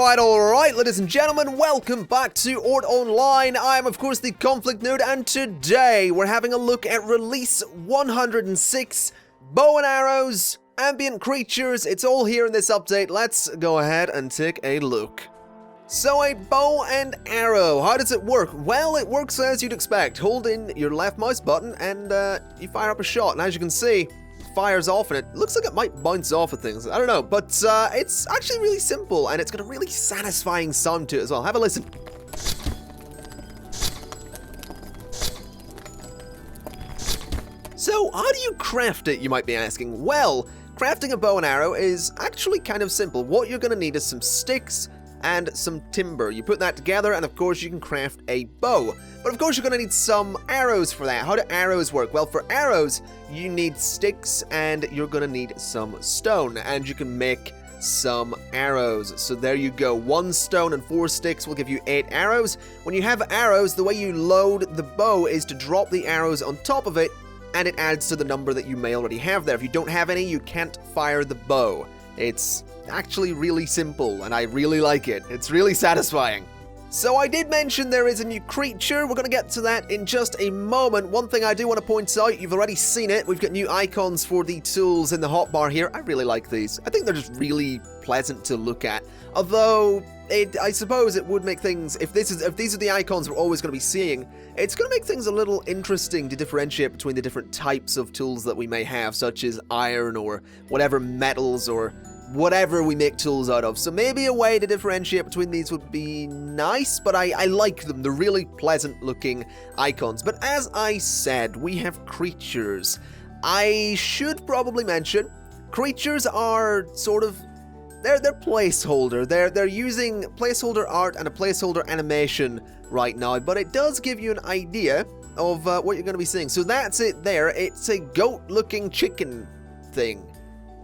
Alright, ladies and gentlemen, welcome back to Oort Online. I am, of course, the ConflictNerd, and today we're having a look at Release 106, Bow and Arrows, Ambient Creatures. It's all here in this update. Let's go ahead and take a look. So, a bow and arrow, how does it work? Well, it works as you'd expect. Hold in your left mouse button and you fire up a shot, and as you can see, fires off and it looks like it might bounce off of things. I don't know, but it's actually really simple and it's got a really satisfying sound to it as well. Have a listen. So how do you craft it, you might be asking? Well, crafting a bow and arrow is actually kind of simple. What you're going to need is some sticks and some timber. You put that together and of course you can craft a bow. But of course you're going to need some arrows for that. How do arrows work? Well, for arrows you need sticks and you're going to need some stone, and you can make some arrows. So there you go. 1 stone and 4 sticks will give you 8 arrows. When you have arrows, the way you load the bow is to drop the arrows on top of it, and it adds to the number that you may already have there. If you don't have any, you can't fire the bow. It's actually really simple, and I really like it. It's really satisfying. So I did mention there is a new creature. We're going to get to that in just a moment. One thing I do want to point out, you've already seen it. We've got new icons for the tools in the hotbar here. I really like these. I think they're just really pleasant to look at. Although, I suppose it would make things, if these are the icons we're always going to be seeing, it's going to make things a little interesting to differentiate between the different types of tools that we may have, such as iron or whatever metals or whatever we make tools out of. So maybe a way to differentiate between these would be nice, but I like them. They're really pleasant looking icons. But as I said, we have creatures. I should probably mention, creatures are sort of, they're placeholder. They're using placeholder art and a placeholder animation right now, but it does give you an idea of what you're going to be seeing. So that's it there. It's a goat-looking chicken thing.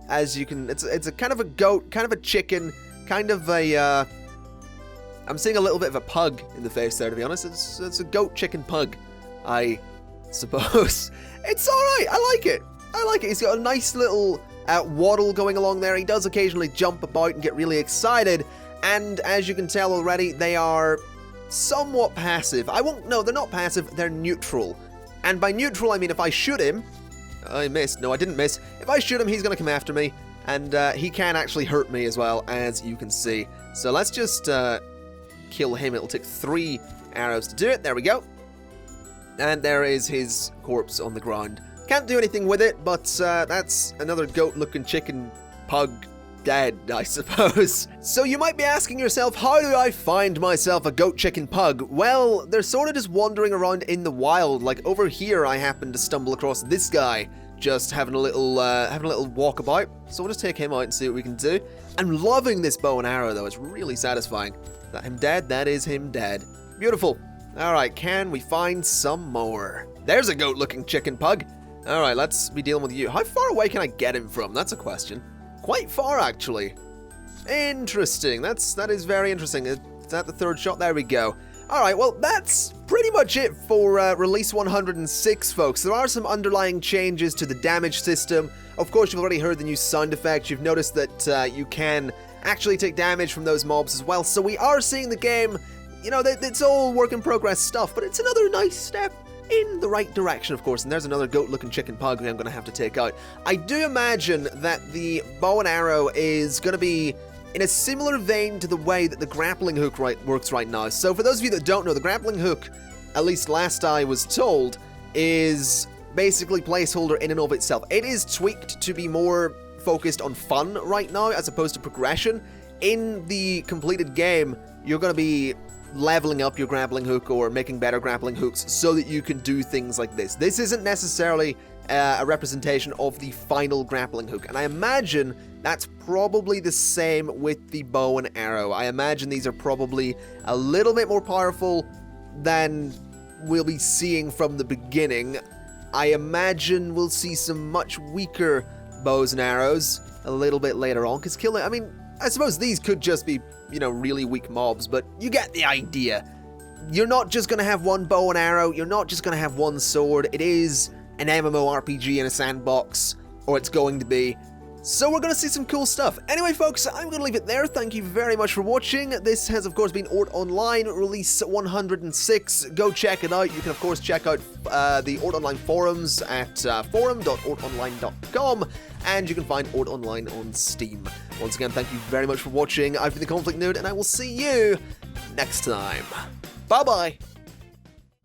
As you can, it's a kind of a goat, kind of a chicken, kind of a, I'm seeing a little bit of a pug in the face there, to be honest. It's a goat-chicken-pug, I suppose. It's alright, I like it. I like it. He's got a nice little waddle going along there. He does occasionally jump about and get really excited, and as you can tell already, they are somewhat passive. No, they're not passive, they're neutral. And by neutral, I mean if I shoot him, I missed. No, I didn't miss. If I shoot him, he's going to come after me, and he can actually hurt me as well, as you can see. So let's just kill him. It'll take 3 arrows to do it. There we go. And there is his corpse on the ground. Can't do anything with it, but that's another goat-looking chicken pug dead, I suppose. So you might be asking yourself, how do I find myself a goat chicken pug? Well, they're sort of just wandering around in the wild. Like over here, I happened to stumble across this guy just having a little walkabout. So we'll just take him out and see what we can do. I'm loving this bow and arrow though. It's really satisfying. Is that him dead? That is him dead. Beautiful. All right, can we find some more? There's a goat-looking chicken pug. All right, let's be dealing with you. How far away can I get him from? That's a question. Quite far, actually. Interesting. That is very interesting. Is that the 3rd shot? There we go. Alright, well, that's pretty much it for Release 106, folks. There are some underlying changes to the damage system. Of course, you've already heard the new sound effects. You've noticed that you can actually take damage from those mobs as well. So we are seeing the game, you know, it's all work in progress stuff, but it's another nice step in the right direction, of course. And there's another goat-looking chicken pug who I'm going to have to take out. I do imagine that the bow and arrow is going to be in a similar vein to the way that the grappling hook works right now. So for those of you that don't know, the grappling hook, at least last I was told, is basically placeholder in and of itself. It is tweaked to be more focused on fun right now as opposed to progression. In the completed game, you're going to be leveling up your grappling hook or making better grappling hooks so that you can do things like this. This isn't necessarily a representation of the final grappling hook, and I imagine that's probably the same with the bow and arrow. I imagine these are probably a little bit more powerful than we'll be seeing from the beginning. I imagine we'll see some much weaker bows and arrows a little bit later on, because I mean, I suppose these could just be, you know, really weak mobs, but you get the idea. You're not just going to have one bow and arrow, you're not just going to have one sword. It is an MMORPG in a sandbox, or it's going to be. So we're going to see some cool stuff. Anyway, folks, I'm going to leave it there. Thank you very much for watching. This has, of course, been Oort Online, release 106. Go check it out. You can, of course, check out the Oort Online forums at forum.oortonline.com, and you can find Oort Online on Steam. Once again, thank you very much for watching. I've been the ConflictNerd, and I will see you next time. Bye-bye.